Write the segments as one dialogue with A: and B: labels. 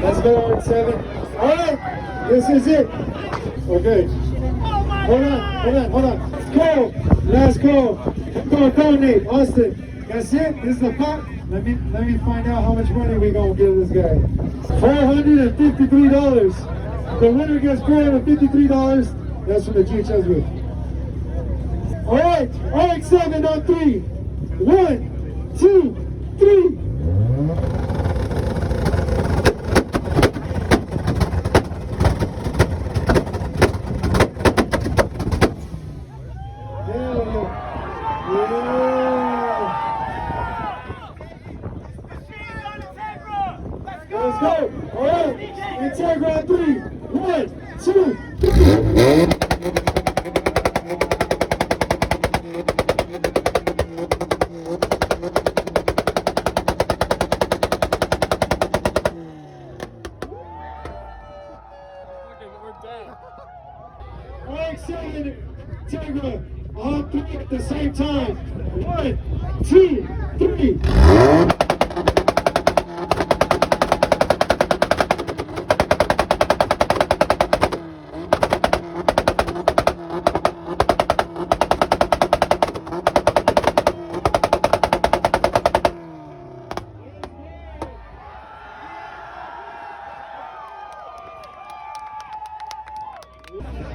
A: Let's go, RX7. All right, this is it. Okay. Hold on. Last call. Call Nate, Austin. That's it. This is the pot. Let me find out how much money we gonna give this guy. $453. The winner gets $453. That's from the GHS booth. All right, RX7 on 3. 1, 2, 3. Let's go. All right. Integra on 3. 1, 2, 3. RX7 Integra on 3 at the same time. 1, 2, 3.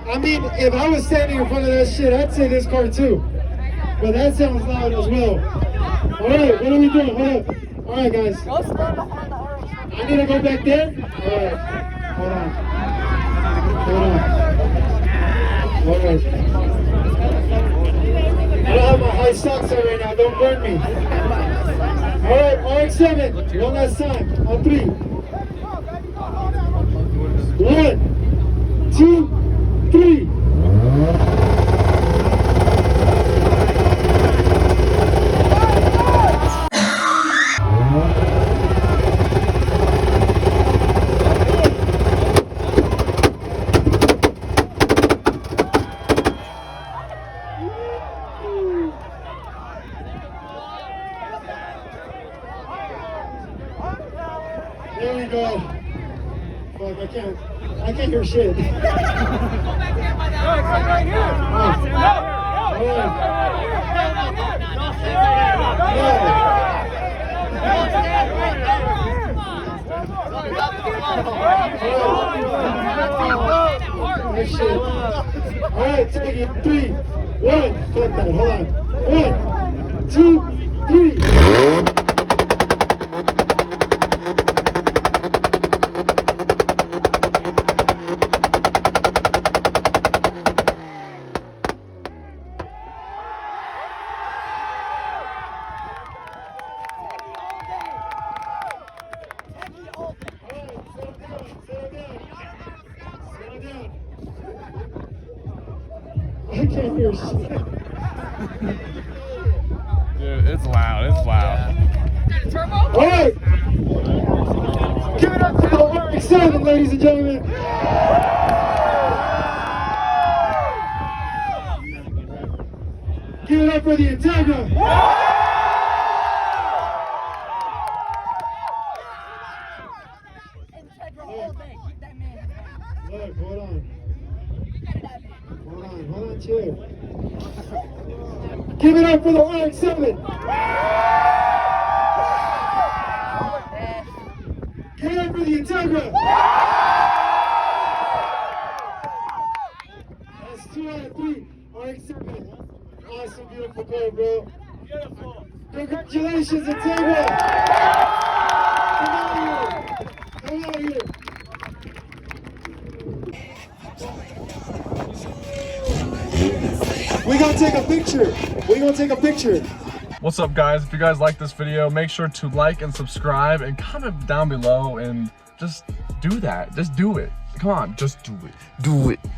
A: I mean, if I was standing in front of that shit, I'd say this car too. But that sounds loud as well. All right, what are we doing? Hold up. All right, guys. I need to go back there? All right. Hold on. All right. I don't have my high socks on right now. Don't burn me. All right, RX7. One last time. On 3. 1, 2, 3. There we go. Fuck, I can't hear shit.
B: Right here.
A: All right, take it. 3, 1. Click that. Hold on. 1, 2, 3. I can't hear shit.
C: Dude, it's loud. It's loud.
A: All right. Give it up for the RX7, ladies and gentlemen. Give it up for the Integra. Look, hold on. Hold on, chill. Give it up for the RX7. Give it up for the Integra. That's 2 out of 3. RX7. Awesome, beautiful car, bro. Beautiful. Congratulations, Integra. Come out here. We gonna take a picture.
C: What's up, guys? If you guys like this video, make sure to like and subscribe and comment down below and just do that. Just do it. Come on, just do it. Do it.